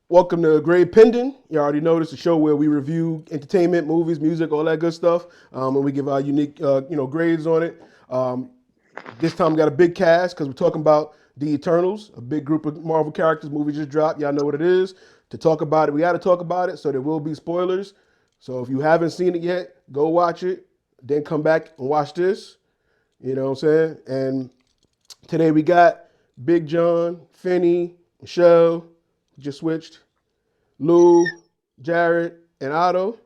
Welcome to Grade Pending. You already know this is a show where we review entertainment, movies, music, all that good stuff, and we give our unique, grades on it. Um, this time we got a big cast because we're talking about the Eternals, a big group of Marvel characters. Movie just dropped. Y'all know what it is. To talk about it, we got to talk about it, so there will be spoilers. So if you haven't seen it yet, go watch it. Then come back and watch this. You know what I'm saying? And today we got Big John, Finney, Michelle, just switched. Lou, Jared, and Otto.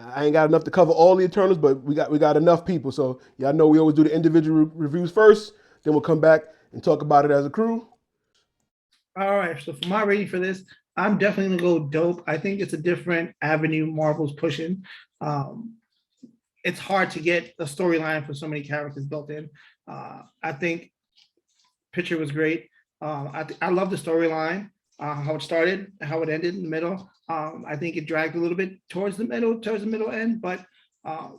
I ain't got enough to cover all the Eternals, but we got enough people. So y'all know we always do the individual reviews first. Then we'll come back and talk about it as a crew. All right, so for my rating for this, I'm definitely gonna go dope. I think it's a different avenue Marvel's pushing. Um, it's hard to get a storyline for so many characters built in. I think picture was great. I love the storyline, how it started, how it ended in the middle. I think it dragged a little bit towards the middle end, but uh,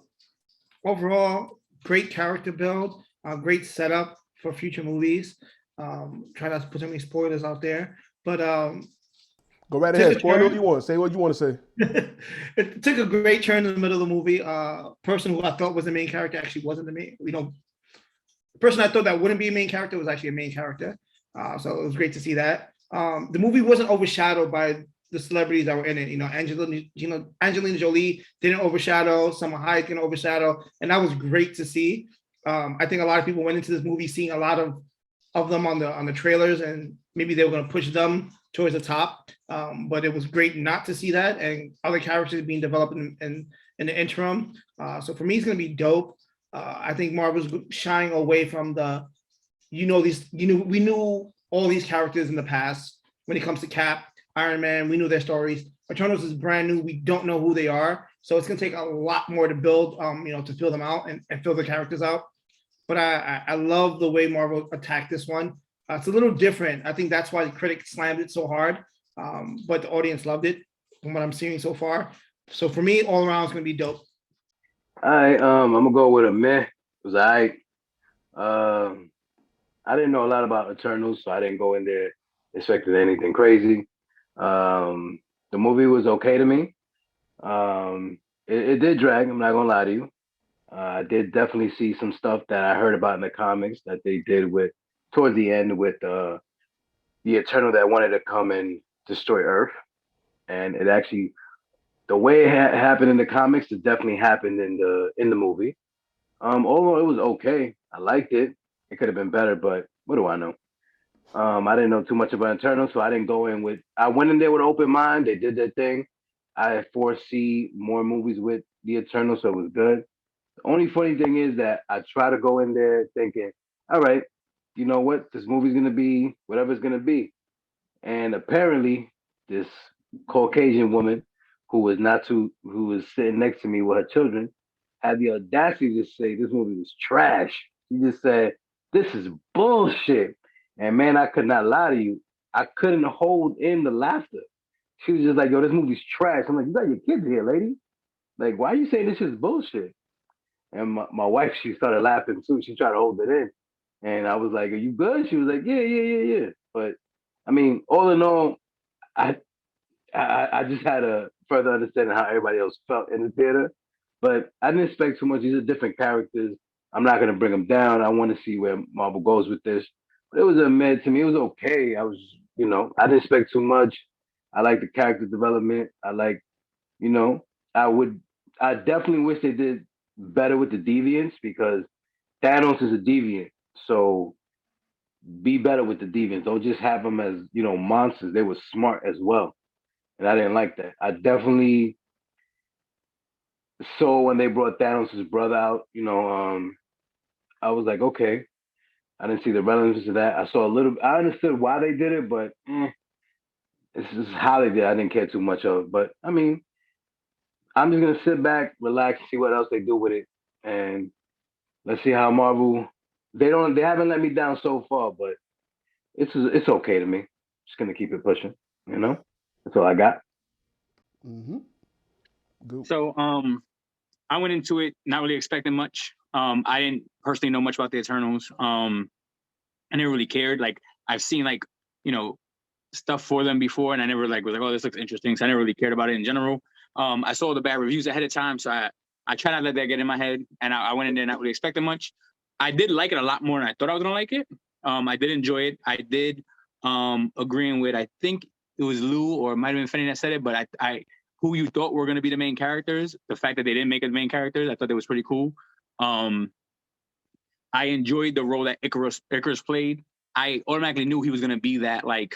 overall, great character build, great setup for future movies. Try not to put so many spoilers out there, but Go right took ahead. a Spoil all turn. you want. Say what you want to say. It took a great turn in the middle of the movie. Person who I thought was the main character actually wasn't the main. The person I thought that wouldn't be a main character was actually a main character. So it was great to see that. The movie wasn't overshadowed by the celebrities that were in it. Angelina Jolie didn't overshadow. Salma Hayek didn't overshadow, and that was great to see. I think a lot of people went into this movie seeing a lot of them on the trailers, and maybe they were going to push them towards the top. But it was great not to see that, and other characters being developed in the interim. So for me, it's going to be dope. I think Marvel's shying away from we knew all these characters in the past. When it comes to Cap, Iron Man, we knew their stories. Eternals is brand new. We don't know who they are, so it's gonna take a lot more to build, to fill them out and fill the characters out. But I love the way Marvel attacked this one. It's a little different. I think that's why the critics slammed it so hard, but the audience loved it from what I'm seeing so far. So for me, all around, it's gonna be dope. I'm gonna go with a meh. Cause um, I didn't know a lot about Eternals, so I didn't go in there expecting anything crazy. Um, the movie was okay to me. It did drag. I'm not gonna lie to you. I did definitely see some stuff that I heard about in the comics that they did with towards the end with the Eternal that wanted to come and destroy Earth, and it actually the way it happened in the comics, it definitely happened in the movie. Overall, it was okay. I liked it. It could have been better, but what do I know? I didn't know too much about Eternal, so I didn't go in with. I went in there with an open mind. They did their thing. I foresee more movies with the Eternal, so it was good. The only funny thing is that I try to go in there thinking, all right, you know what, this movie's gonna be whatever it's gonna be, and apparently this Caucasian woman who was sitting next to me with her children had the audacity to say this movie was trash. She just said, "This is bullshit." And man, I could not lie to you. I couldn't hold in the laughter. She was just like, "Yo, this movie's trash." I'm like, "You got your kids here, lady. Like, why are you saying this is bullshit?" And my wife, she started laughing too. She tried to hold it in. And I was like, "Are you good?" She was like, "Yeah, yeah, yeah, yeah." But I mean, all in all, I I just had a further understanding how everybody else felt in the theater. But I didn't expect too much. These are different characters. I'm not gonna bring them down. I want to see where Marvel goes with this. But it was a mid to me. It was okay. I didn't expect too much. I like the character development. You know, I would, I definitely wish they did better with the deviants because Thanos is a deviant. So be better with the deviants. Don't just have them as monsters. They were smart as well, and I didn't like that. I definitely saw when they brought Thanos' brother out. I was like, okay. I didn't see the relevance of that. I saw a little. I understood why they did it, but it's just how they did. I didn't care too much of. But I mean, I'm just gonna sit back, relax, see what else they do with it, and let's see how Marvel. They haven't let me down so far, but it's okay to me. Just gonna keep it pushing. You know, that's all I got. Mm-hmm. Go. So I went into it not really expecting much. I didn't personally know much about the Eternals. I never really cared. Like I've seen you know stuff for them before, and I never like was like, oh, this looks interesting. So I never really cared about it in general. I saw the bad reviews ahead of time, so I try not to let that get in my head, and I went in there not really expecting much. I did like it a lot more than I thought I was gonna like it. I did enjoy it. I did agreeing with, I think it was Lou or it might have been Finney that said it, but I who you thought were going to be the main characters, the fact that they didn't make it the main characters, I thought that was pretty cool. I enjoyed the role that Icarus played. I automatically knew he was going to be that, like,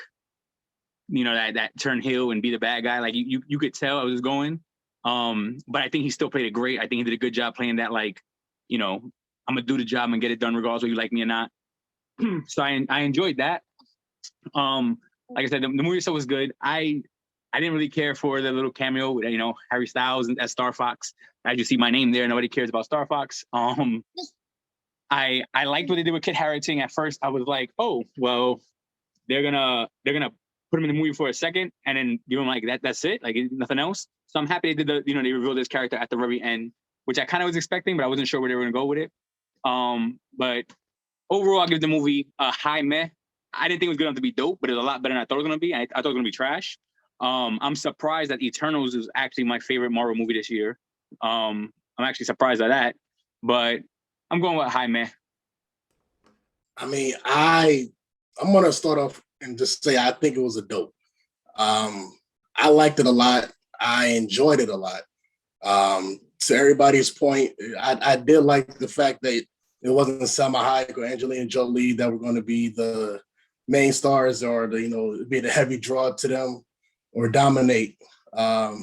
you know, that turn heel and be the bad guy. Like you could tell I was going. But I think he still played it great. I think he did a good job playing that, like, you know, I'm gonna do the job and get it done regardless whether you like me or not. So I enjoyed that. Like I said, the movie itself was good. I didn't really care for the little cameo with, you know, Harry Styles as Star Fox. As you see my name there, nobody cares about Star Fox. I liked what they did with Kit Harington. At first, I was like, oh, well, they're gonna put him in the movie for a second and then give him like that's it, like nothing else. So I'm happy they did they revealed his character at the very end, which I kind of was expecting, but I wasn't sure where they were gonna go with it. But overall, I'll give the movie a high meh. I didn't think it was good enough to be dope, but it was a lot better than I thought it was gonna be. I thought it was gonna be trash. I'm surprised that Eternals is actually my favorite Marvel movie this year. I'm actually surprised at that, but I'm going with high meh. I mean, I'm gonna start off and just say I think it was a dope. I liked it a lot. I enjoyed it a lot. To everybody's point, I did like the fact that it wasn't Salma Hayek or Angelina Jolie that were going to be the main stars or be the heavy draw to them or dominate a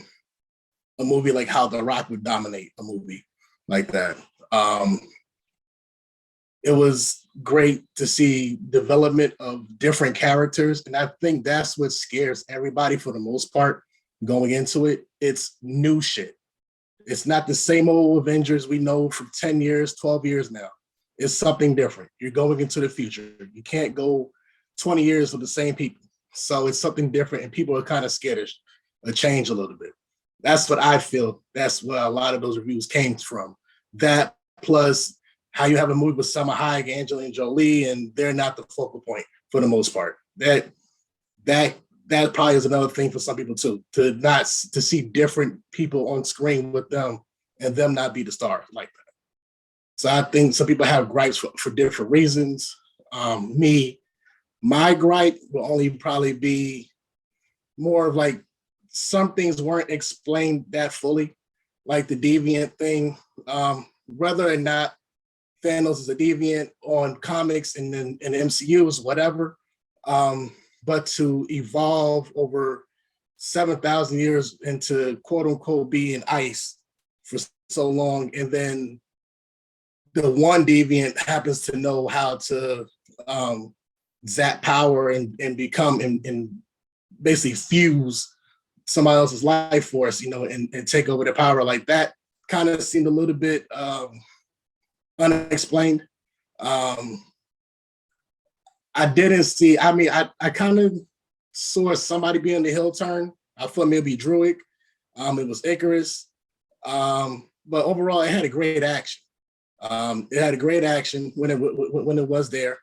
movie like how The Rock would dominate a movie like that. It was great to see development of different characters. And I think that's what scares everybody for the most part going into it. It's new shit. It's not the same old Avengers we know for 10 years, 12 years now. It's something different. You're going into the future. You can't go 20 years with the same people. So it's something different, and people are kind of skittish to change a little bit. That's what I feel. That's where a lot of those reviews came from. That plus how you have a movie with Salma Hayek, Angelina Jolie, and they're not the focal point for the most part. That probably is another thing for some people too, to see different people on screen with them and them not be the star like that. So I think some people have gripes for different reasons. My gripe will only probably be more of like some things weren't explained that fully, like the deviant thing, whether or not Thanos is a deviant on comics and then in the MCU is whatever. But to evolve over 7,000 years into quote unquote being ice for so long, and then the one deviant happens to know how to zap power and become and basically fuse somebody else's life force, and take over the power like that, kind of seemed a little bit unexplained. I didn't see, I kind of saw somebody being the heel turn. I thought maybe Druid. It was Icarus. But overall, it had a great action. It had a great action when it was there.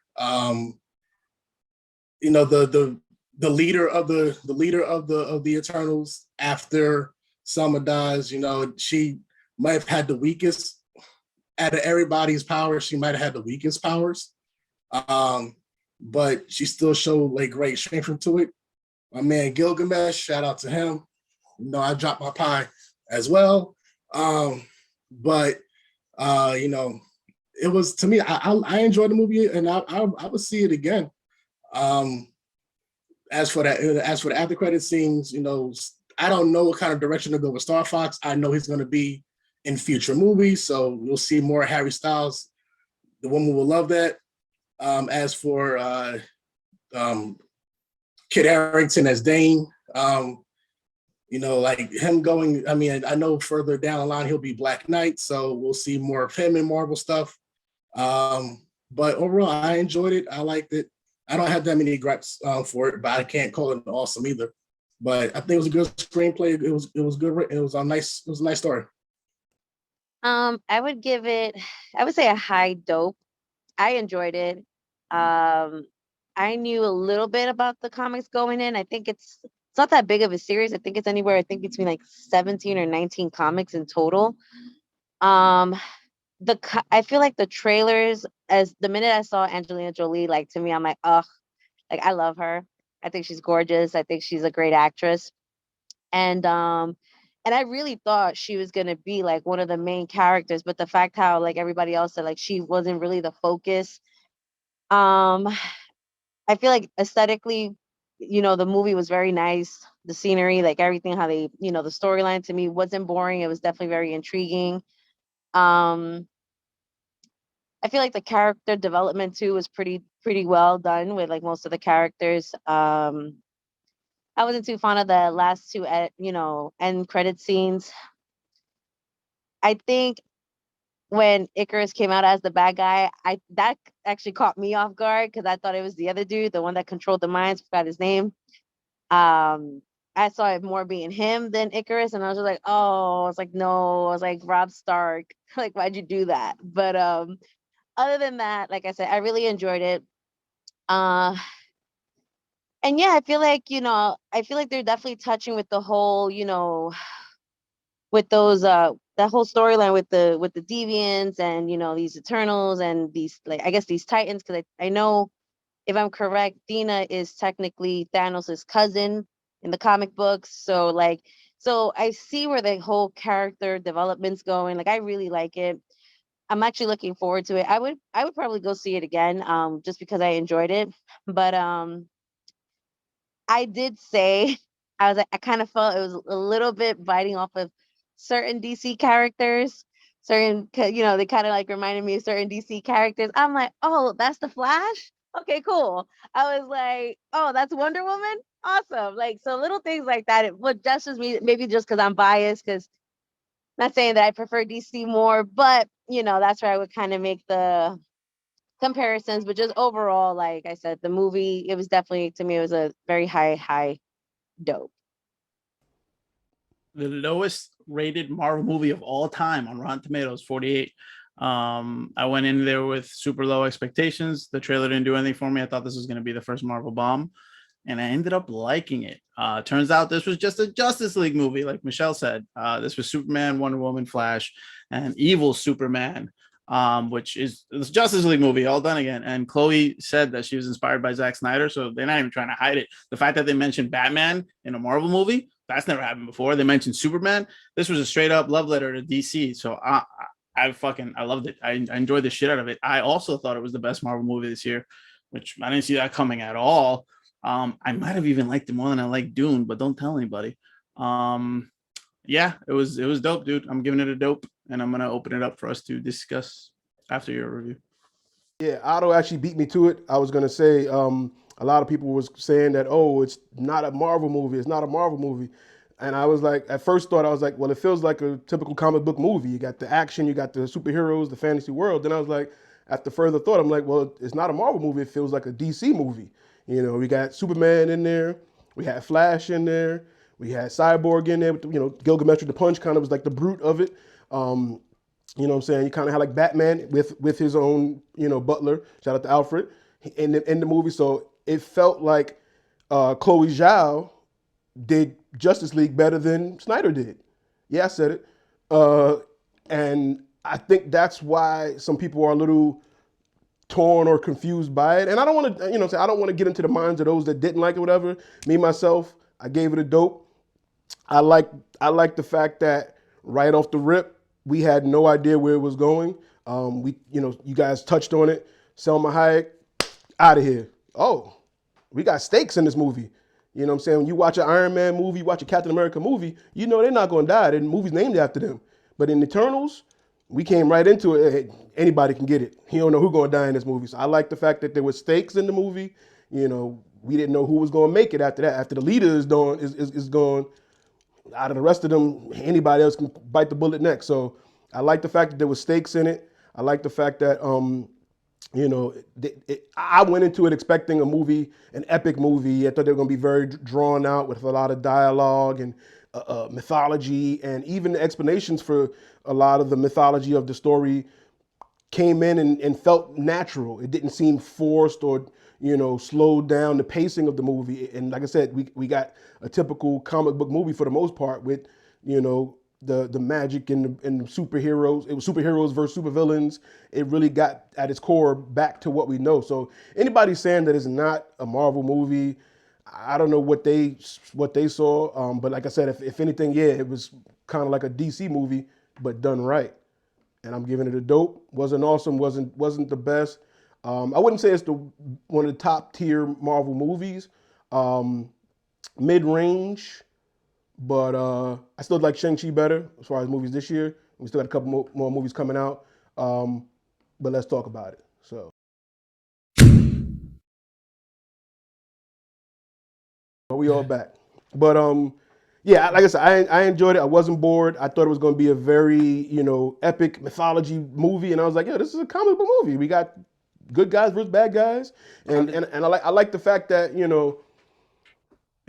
The leader of the Eternals after Selma dies, she might have had the weakest out of everybody's powers. She might have had the weakest powers. But she still showed like great strength into it. My man Gilgamesh, shout out to him. I dropped my pie as well. But it was, to me, I enjoyed the movie, and I would see it again. As for the after credit scenes, I don't know what kind of direction to go with Star Fox. I know he's going to be in future movies, so we'll see more Harry Styles. The woman will love that. As for Kit Harington as Dane, like him going, I know further down the line he'll be Black Knight, so we'll see more of him in Marvel stuff. But overall, I enjoyed it. I liked it. I don't have that many gripes for it, but I can't call it awesome either. But I think it was a good screenplay. It was good. It was a nice story. I would say a high dope. I enjoyed it. I knew a little bit about the comics going in. I think it's not that big of a series. I think it's anywhere, I think between like 17 or 19 comics in total. Um, I feel like the trailers, as the minute I saw Angelina Jolie, like to me, I'm like, ugh, like I love her. I think she's gorgeous. I think she's a great actress. And and I really thought she was gonna be like one of the main characters, but the fact how like everybody else said like she wasn't really the focus. Um, I feel like aesthetically, the movie was very nice. The scenery, like everything, how they, the storyline to me wasn't boring. It was definitely very intriguing. Um, I feel like the character development too was pretty well done with like most of the characters. I wasn't too fond of the last two, end credit scenes. I think when Icarus came out as the bad guy, I that actually caught me off guard because I thought it was the other dude, the one that controlled the minds. Forgot his name. Um, I saw it more being him than Icarus, and I was just like, oh, I was like, no, I was like Rob Stark, like why'd you do that? But other than that, like I said, I really enjoyed it. Uh, and yeah, I feel like they're definitely touching with the whole, with those that whole storyline with the deviants and these Eternals and these like I guess these Titans because I know if I'm correct, Dina is technically Thanos' cousin in the comic books. So I see where the whole character development's going. Like I really like it. I'm actually looking forward to it. I would probably go see it again, just because I enjoyed it. But I did say I was like, I kind of felt it was a little bit biting off of certain DC characters. They kind of like reminded me of certain DC characters. I'm like, oh, that's the Flash. Okay, cool. I was like, oh, that's Wonder Woman. Awesome. Like, so little things like that. But that's just me, maybe just because I'm biased. Because not saying that I prefer DC more, but that's where I would kind of make the comparisons. But just overall, like I said, the movie, it was definitely to me, it was a very high dope. The lowest rated Marvel movie of all time on Rotten Tomatoes, 48. I went in there with super low expectations. The trailer didn't do anything for me. I thought this was going to be the first Marvel bomb, and I ended up liking it. Turns out this was just a Justice League movie, like Michelle said. This was Superman, Wonder Woman, Flash, and evil Superman, which is this Justice League movie all done again. And Chloe said that she was inspired by Zack Snyder, so they're not even trying to hide it. The fact that they mentioned Batman in a Marvel movie, that's never happened before. They mentioned Superman. This was a straight up love letter to DC. So I loved it. I enjoyed the shit out of it. I also thought it was the best Marvel movie this year, which I didn't see that coming at all. I might have even liked it more than I liked Dune, but don't tell anybody. Yeah, it was dope, dude. I'm giving it a dope, and I'm gonna open it up for us to discuss after your review. Yeah, Otto actually beat me to it. I was gonna say, a lot of people was saying that, oh, it's not a Marvel movie. It's not a Marvel movie, and I was like, at first thought I was like, well, it feels like a typical comic book movie. You got the action, you got the superheroes, the fantasy world. Then I was like, after further thought, I'm like, well, it's not a Marvel movie. It feels like a DC movie. We got Superman in there, we had Flash in there, we had Cyborg in there. With Gilgamesh with the punch kind of was like the brute of it. You know what I'm saying? You kind of had like Batman with his own, butler. Shout out to Alfred in the movie. So it felt like Chloe Zhao did Justice League better than Snyder did. Yeah, I said it. Uh, and I think that's why some people are a little torn or confused by it. And I don't want to, I don't want to get into the minds of those that didn't like it, whatever. Me myself, I gave it a dope. I like I like the fact that right off the rip, we had no idea where it was going. You guys touched on it. Selma Hayek, out of here. Oh, we got stakes in this movie. You know what I'm saying? When you watch an Iron Man movie, you watch a Captain America movie, you know they're not going to die. The movie's named after them. But in Eternals, we came right into it. Hey, anybody can get it. You don't know who's going to die in this movie. So I like the fact that there were stakes in the movie. We didn't know who was going to make it after that. After the leader is gone, out of the rest of them, anybody else can bite the bullet next. So I like the fact that there was stakes in it. I like the fact that I went into it expecting a movie, an epic movie. I thought they were going to be very drawn out with a lot of dialogue and mythology, and even the explanations for a lot of the mythology of the story came in and felt natural. It didn't seem forced or slowed down the pacing of the movie. And like I said, we got a typical comic book movie for the most part with, the magic and the superheroes. It was superheroes versus supervillains. It really got at its core back to what we know. So anybody saying that it's not a Marvel movie, I don't know what they saw. But like I said, if anything, yeah, it was kind of like a DC movie, but done right. And I'm giving it a dope. Wasn't awesome. Wasn't the best. I wouldn't say it's one of the top tier Marvel movies. Mid range. But I still like Shang-Chi better as far as movies this year. We still got a couple more movies coming out. But let's talk about it. So we all back. But yeah, like I said, I enjoyed it. I wasn't bored. I thought it was going to be a very, epic mythology movie. And I was like, yeah, this is a comic book movie. We got good guys versus bad guys. And I like the fact that,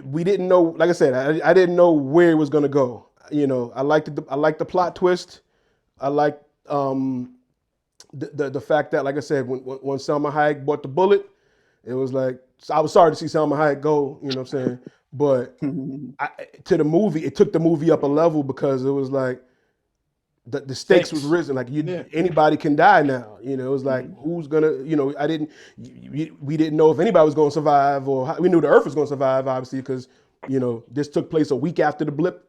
we didn't know, like I said, I didn't know where it was gonna go. I liked the plot twist. I liked the fact that, like I said, when Salma Hayek bought the bullet, it was like, I was sorry to see Salma Hayek go. You know what I'm saying? But to the movie, it took the movie up a level because it was like the stakes was risen. Like anybody can die now. It was like who's gonna? We didn't know if anybody was gonna survive, or we knew the Earth was gonna survive, obviously, because this took place a week after the blip,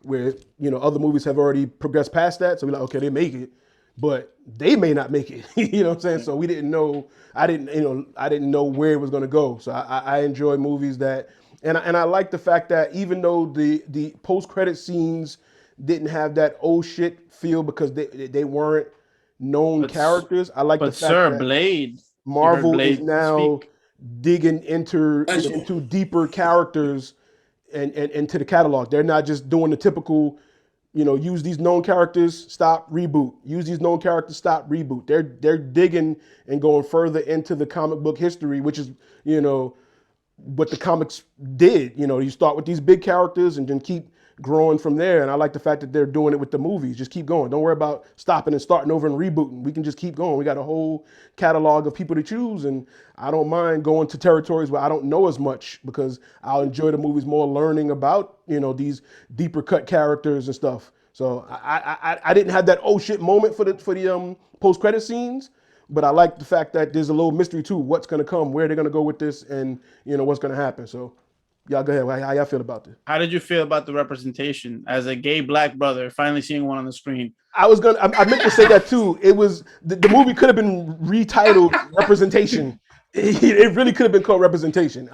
where other movies have already progressed past that. So we're like, okay, they make it, but they may not make it. You know what I'm saying? So we didn't know. I didn't know where it was gonna go. So I enjoy movies that, and I like the fact that even though the post credit scenes didn't have that oh shit feel because they weren't known characters. I like the fact that Blade Marvel Blade is now digging into deeper characters and into the catalog. They're not just doing the typical, use these known characters, stop, reboot. Use these known characters, stop, reboot. They're digging and going further into the comic book history, which is, what the comics did. You start with these big characters and then keep growing from there. And I like the fact that they're doing it with the movies. Just keep going. Don't worry about stopping and starting over and rebooting. We can just keep going. We got a whole catalog of people to choose, and I don't mind going to territories where I don't know as much because I'll enjoy the movies more, learning about these deeper cut characters and stuff. So I didn't have that oh shit moment for the post credit scenes, but I like the fact that there's a little mystery too. What's gonna come? Where they're gonna go with this? And what's gonna happen? So. Y'all go ahead. How y'all feel about this? How did you feel about the representation as a gay black brother, finally seeing one on the screen? I meant to say that too. It was the movie could have been retitled Representation. It really could have been called Representation.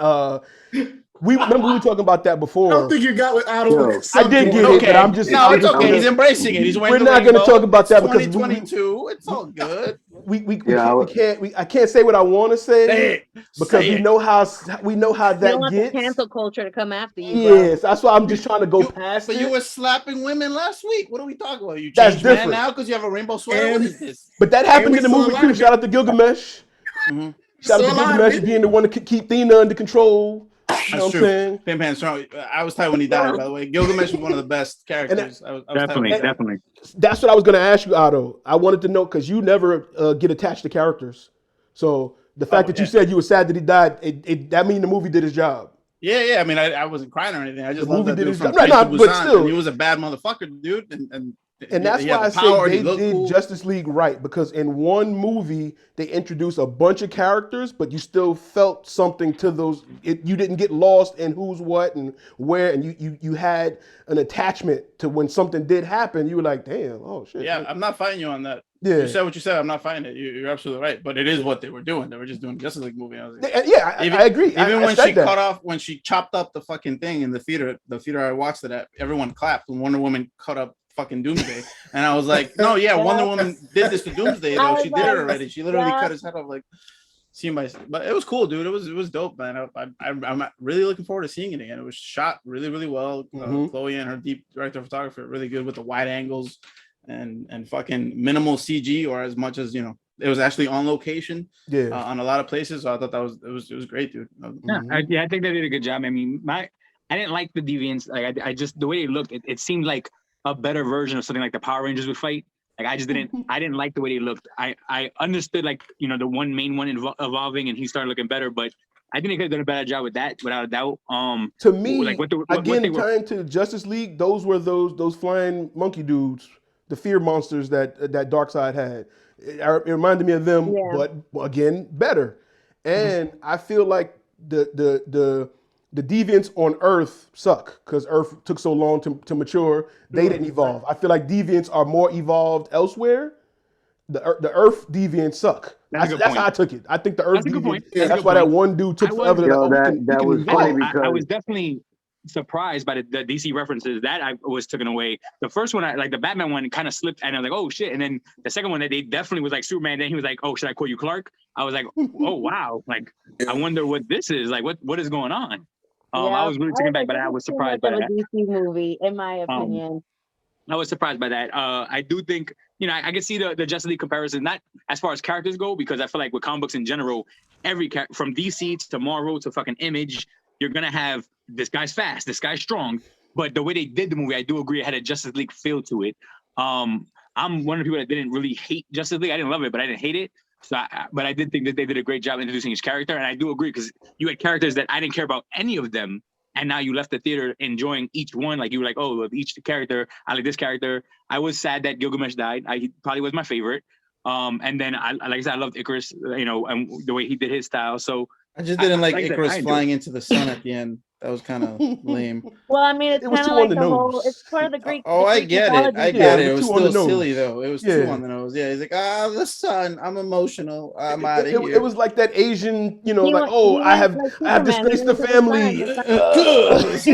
We were talking about that before. I don't think you got what I don't. I did get it, but I'm just. No, it's okay. He's embracing it. We're not going to talk about that because 2022. It's all good. I can't say what I want to say because we know how that You don't want gets. the cancel culture to come after you. Yes, that's why I'm just trying to go past it. But you were slapping women last week. What are we talking about? You That's changed man different. now because you have a rainbow sweater. What is this? But that happened in the movie too. Shout out to Gilgamesh. Shout out to Gilgamesh being the one to keep Thena under control. You know what I'm saying? Pim Pam Strong. I was tight when he died, by the way. Gilgamesh was one of the best characters. I was definitely. That's what I was going to ask you, Otto. I wanted to know because you never get attached to characters. So the fact that you said you were sad that he died, that means the movie did his job. Yeah. I mean, I wasn't crying or anything. I just the loved movie that did dude his from job. Train to But Busan, still, and he was a bad motherfucker, dude. And that's why I say they did cool. Justice League right, because in one movie they introduced a bunch of characters, but you still felt something to those. You didn't get lost in who's what and where, and you had an attachment to when something did happen. You were like, damn, oh shit. Yeah, I'm not fighting you on that. Yeah. You said what you said. I'm not fighting it. You're absolutely right. But it is what they were doing. They were just doing Justice League movie. I was like, I agree. Even when she cut off, when she chopped up the fucking thing in the theater I watched it at, everyone clapped when Wonder Woman cut up fucking Doomsday. And I was like, no, yeah, Wonder Woman did this to Doomsday though. She did it already. She literally cut his head off like but it was cool, dude. It was dope, man. I'm really looking forward to seeing it again. It was shot really, really well. Chloe and her deep director of photography are really good with the wide angles and fucking minimal CG, or as much as it was actually on location on a lot of places. So I thought it was great, dude. I think they did a good job. I mean, I didn't like the deviants. Like I just the way it looked, it seemed like a better version of something like the Power Rangers would fight. Like I didn't like the way they looked. I understood like the one main one evolving and he started looking better, but I think they could have done a better job with that without a doubt. To me, like what again, they were. tying to Justice League, those were those flying monkey dudes, the fear monsters that Darkseid had. It reminded me of them, Yeah. but again, better. And I feel like the deviants on Earth suck because Earth took so long to mature. They didn't evolve. I feel like deviants are more evolved elsewhere. The Earth deviants suck. That's a good That's point. how I took it. I think the Earth That's a good point. deviants. That's a That's good why that point. one dude took I was- forever. to, Yo, like, that was funny I because was definitely surprised by the DC references that I was taken away. The first one, like the Batman one, kind of slipped, and I was like, "Oh shit!" And then the second one, that they definitely was like Superman. Then he was like, "Oh, should I call you Clark?" I was like, "Oh wow!" Like, I wonder what this is. Like, what is going on? I was really taken back by that. I was surprised by Too much that. of a DC movie, in my opinion. I was surprised by that. I do think, I can see the Justice League comparison, not as far as characters go, because I feel like with comic books in general, from DC to Marvel to fucking Image, you're going to have this guy's fast, this guy's strong. But the way they did the movie, I do agree it had a Justice League feel to it. I'm one of the people that didn't really hate Justice League. I didn't love it, but I didn't hate it. But I did think that they did a great job introducing his character. And I do agree because you had characters that I didn't care about any of them. And now you left the theater enjoying each one. Like you were like, oh, of each character, I like this character. I was sad that Gilgamesh died. He probably was my favorite. And then like I said, I loved Icarus, and the way he did his style. So I just didn't like like that. Icarus I enjoyed flying into the sun at the end. That was kind of lame. Well, I mean, it's It was kind of too on like the the whole. nose. It's part of the Greek. Oh, the I Greek get it. mythology I too. get it. Yeah, It was too on the still nose. silly though. It was too Yeah. on the nose. Yeah, he's like, the sun. I'm emotional. I'm out of here. It was like that Asian, He like, went- oh, he I went have like I have Superman. He disgraced the went to the family.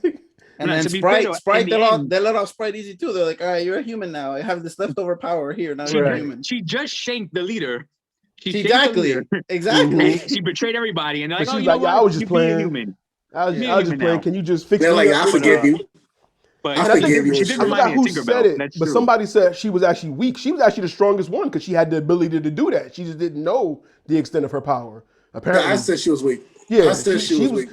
Good. And Now, then to be fair, though, Sprite, in the end- they let off Sprite easy too. They're like, all right, you're a human now. I have this leftover power here. Now you're a human. She just shanked the leader. She shanked Exactly. the leader. Exactly. And she betrayed everybody. And they're like, But oh, she's you know like, yeah, what? I was just You be a playing. human. I was Be a just human playing. now. Can you just fix They're me like, up? I forgive you. But I And forgive you. she and did shit. I remind forgot me who of Tinkerbell. said it, That's but true. somebody said she was actually weak. She was actually the strongest one because she had the ability to do that. She just didn't know the extent of her power. Apparently, I said she was weak. yeah, I said she was weak.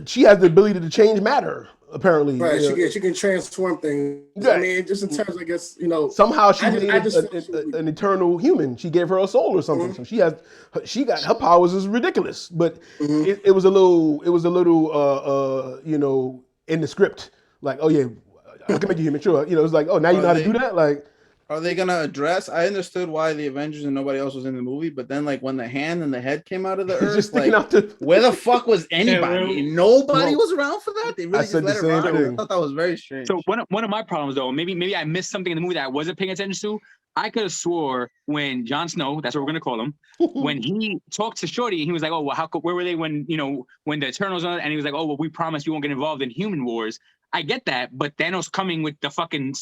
She has the ability to change matter. Apparently, Right, yeah. she can transform things. Right. I mean, just in terms, I guess, Somehow she I just- made I just felt she was weak. an eternal human. She gave her a soul or something. So she got her powers is ridiculous. But it was a little in the script. Like, oh yeah, I can make you human. Sure, it's like, oh, now you know how to do that. Like, Are they gonna address? I understood why the Avengers and nobody else was in the movie, but then like when the hand and the head came out of the it's earth, just sticking like out the. where the fuck was anybody? Nobody Well, was around for that. They I really said just the let it same ride. thing. I thought that was very strange. So one of my problems, though, maybe I missed something in the movie that I wasn't paying attention to. I could have swore when Jon Snow, that's what we're gonna call him, when he talked to Shorty, he was like, "Oh, well, where were they when when the Eternals on?" And he was like, "Oh, well, we promised we won't get involved in human wars." I get that, but Thanos coming with the fucking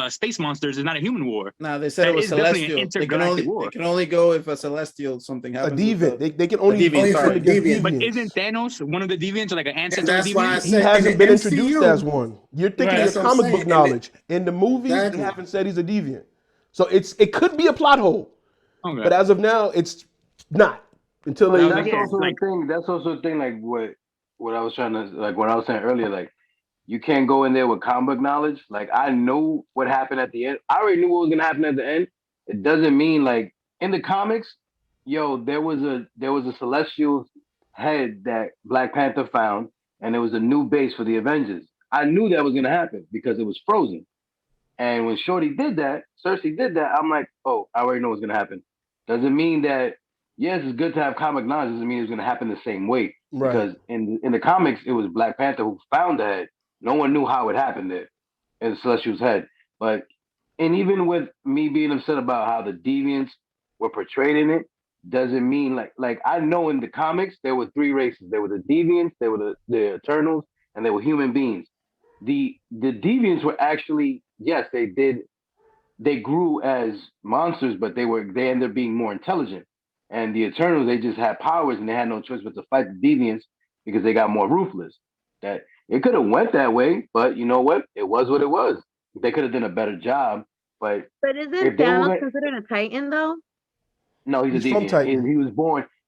space monsters is not a human war. Nah, they said That it was is definitely an celestial. intergalactic war. They can only go if a celestial something A happens. deviant. They can only deviant, defend sorry. against Deviant. But deviants. isn't Thanos one of the deviants or like an And ancestor of that's why I deviants? He said hasn't in the been introduced MCU, as one. You're thinking Right, in that's the what I'm comic saying. book And knowledge. In the movies, Exactly. they haven't said he's a deviant. So it could be a plot hole. Okay. But as of now, it's not. Until Well, they. that was that's again, also like- the thing. That's also the thing. Like what I was trying to what I was saying earlier. Like you can't go in there with comic book knowledge. Like I know what happened at the end. I already knew what was gonna happen at the end. It doesn't mean like in the comics, there was a celestial head that Black Panther found, and there was a new base for the Avengers. I knew that was gonna happen because it was frozen. And when Shorty did that, Cersei did that, I'm like, oh, I already know what's gonna happen. Doesn't mean that yes, it's good to have comic knowledge, doesn't mean it's gonna happen the same way. Right. Because in the comics, it was Black Panther who found the head. No one knew how it happened there in Celestial's head. And even with me being upset about how the deviants were portrayed in it, doesn't mean like I know in the comics there were three races. There were the deviants, there were the Eternals, and there were human beings. The deviants were actually, yes, they grew as monsters, but they ended up being more intelligent. And the Eternals, they just had powers and they had no choice but to fight the deviants because they got more ruthless. That it could have went that way, but you know what? It was what it was. They could have done a better job, but isn't if they Thanos were- considered a Titan though? no, he's He's a from deviant. Titan.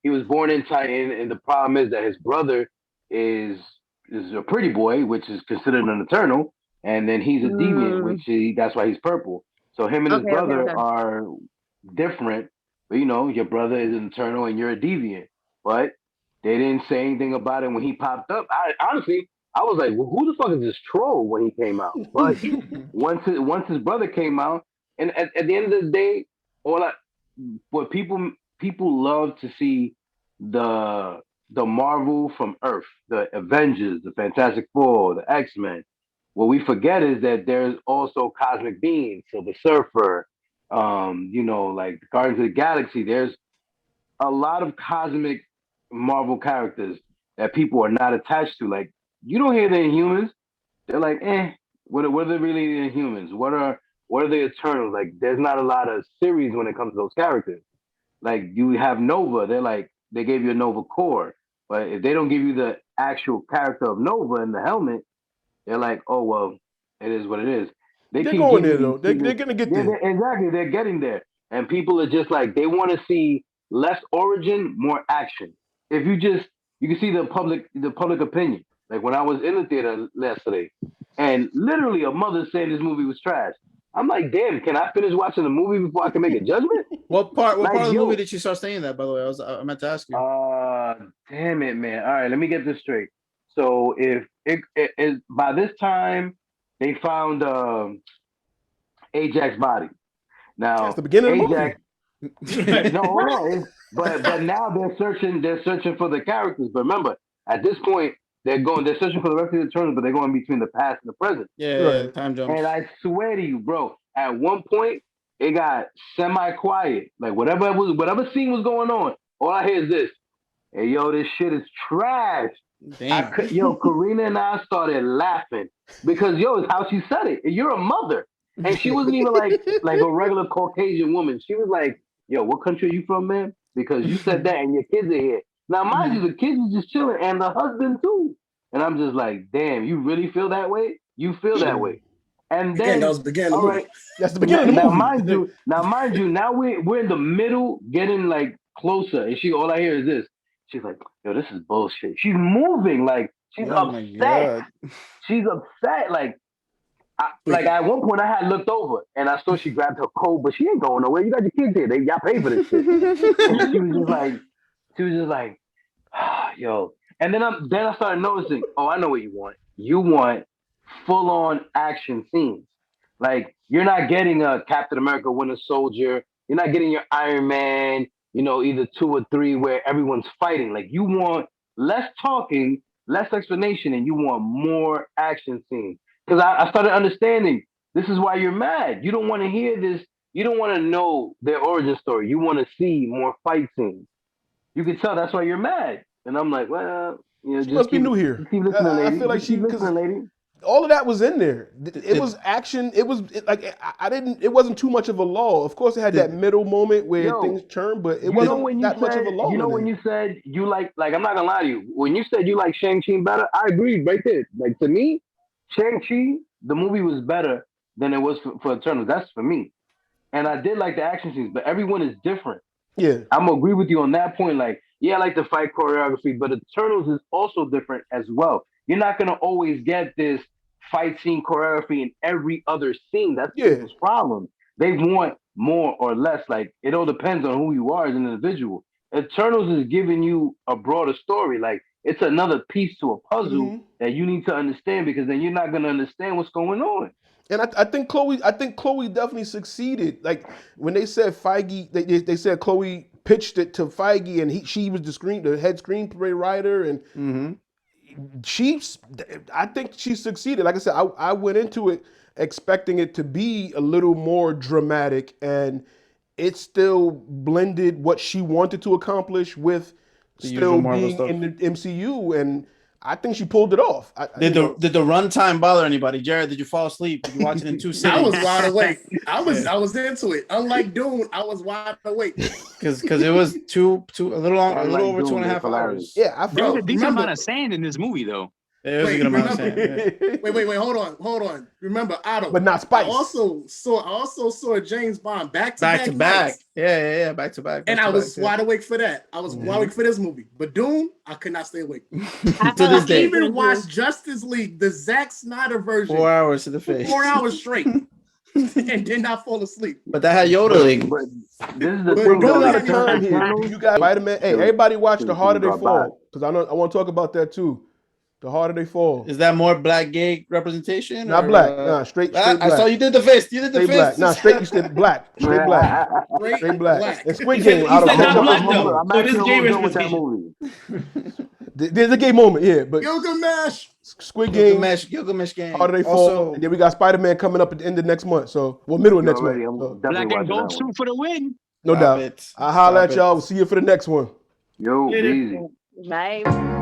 He was born in Titan, and the problem is that his brother is a pretty boy, which is considered an Eternal, and then he's a deviant, which that's why he's purple. So him and his Okay, okay, brother okay. are different, but your brother is an eternal and you're a deviant. But they didn't say anything about it when he popped up. I honestly, I was like, well, who the fuck is this troll when he came out? But once his brother came out, and at the end of the day, all I what people love to see the Marvel from Earth, the Avengers, the Fantastic Four, the X-Men. What we forget is that there's also cosmic beings, so the Surfer, like Guardians of the Galaxy. There's a lot of cosmic Marvel characters that people are not attached to. Like you don't hear the Inhumans. They're like, what are they really the Inhumans? What are the Eternals? Like there's not a lot of series when it comes to those characters. Like you have Nova, they're like they gave you a Nova core, but if they don't give you the actual character of Nova in the helmet, they're like, oh well, it is what it is. They They're keep going giving there these though. They're people, gonna get yeah, there. exactly, they're getting there, and people are just like they want to see less origin, more action. If you can see the public opinion. Like when I was in the theater yesterday, and literally a mother saying this movie was trash. I'm like, damn, can I finish watching the movie before I can make a judgment? What part Like, of the yo, movie did you start saying that? By the way, I meant to ask you. damn it, man. All right, let me get this straight. So if it is by this time they found Ajax body. That's Now the beginning of the movie. Ajax, no, hold on. But now they're searching for the characters. But remember, at this point, they're searching for the rest of the Eternals, but they're going between the past and the present. Yeah, Right. time jumps. And I swear to you, bro, at one point it got semi-quiet. Like whatever scene was going on, all I hear is this. Hey, yo, this shit is trash. Damn. Karina and I started laughing because it's how she said it. You're a mother, and she wasn't even like a regular Caucasian woman. She was like, "Yo, what country are you from, man? Because you said that, and your kids are here." Now, mind you, the kids are just chilling, and the husband too. And I'm just like, "Damn, you really feel that way? You feel that way?" And Again, that then, was the beginning of all the right, movie. That's the beginning of the now movie. mind you, now we're in the middle, getting like closer, and all I hear is this. She's like, "Yo, this is bullshit." She's moving like she's Oh my upset. god. She's upset. Like, Wait, at one point, I had looked over and I saw she grabbed her coat, but she ain't going nowhere. You got your kids here. Y'all pay for this shit. And she was just like, yo. And then I started noticing. Oh, I know what you want. You want full on action scenes. Like you're not getting a Captain America Winter Soldier. You're not getting your Iron Man. Either 2 or 3 where everyone's fighting. Like you want less talking, less explanation, and you want more action scenes. Because I started understanding this is why you're mad. You don't want to hear this. You don't want to know their origin story. You want to see more fight scenes. You can tell that's why you're mad. And I'm like, well, She must be new here. just keep listening, I lady. feel like Just keep because listening, lady. all of that was in there. It Did- was action. It was like I didn't. It wasn't too much of a lull. Of course, it had that Did- middle moment where Yo, things turned, but it wasn't when that much of a lull in when it. you said you like I'm not gonna lie to you. When you said you like Shang-Chi better, I agreed right there. Like to me, Shang-Chi, the movie was better than it was for Eternals. That's for me. And I did like the action scenes, but everyone is different. Yeah, I'm gonna agree with you on that point. Like, yeah, I like the fight choreography, but Eternals is also different as well. You're not gonna always get this fight scene choreography in every other scene. That's yeah. people's problem. They want more or less. Like, it all depends on who you are as an individual. Eternals is giving you a broader story. Like, it's another piece to a puzzle that you need to understand because then you're not gonna understand what's going on. And I think Chloe definitely succeeded. Like when they said Feige, they said Chloe pitched it to Feige, and she was the head screenplay writer, and Mhm. I think she succeeded. Like I said, I went into it expecting it to be a little more dramatic, and it still blended what she wanted to accomplish with The usual still Marvel being stuff. in the MCU, and I think she pulled it off. Did the runtime bother anybody? Jared, did you fall asleep? Did you watch it in 2 I sittings? was wide awake. I was Yeah. I was into it. Unlike Dune, I was wide awake. Because it was a little over Doom, 2.5 that's hilarious. hours. Yeah, I There was felt a decent amount of sand in this movie, though. It was a Wait, good amount of remember- sand. Yeah. Wait, hold on. Remember, Otto. But not Spice. I also saw James Bond back to Back to back. nights. Yeah, back to back. And back I to was back, yeah. wide awake for that. I was wide awake for this movie. But Doom, I could not stay awake. To this I day. even watched Justice League, the Zack Snyder version, 4 hours to the for face. 4 hours straight, and did not fall asleep. But that had yodeling. But this is the But thing, don't though. Run out got of the time here. Eternals- You got Spider-Man. Hey, everybody watch The Since Harder you They brought Fall. back. Because I want to talk about that too. The Harder They Fall. Is that more black gay representation? Not or, black. Nah, straight I black. saw you did the fist. You did the Straight fist. black. Nah, straight you said black. Straight black. Straight black. And Squid He said- Game. he out of said not Hong black, Kong. though. I'm So this actually is gay almost done with that representation. movie. There's a gay moment, yeah, but Gilgamesh. Squid Game, Gilgamesh gang. Harder They Fall, Also, and then we got Spider-Man coming up at the end of next month. So, well, middle of next month. Already, I'm So, definitely Black and watching gold that one. suit for the win. no stop doubt. it. I'll holler Stop at y'all. it. We'll see you for the next one. Yo, Later. easy. Bye.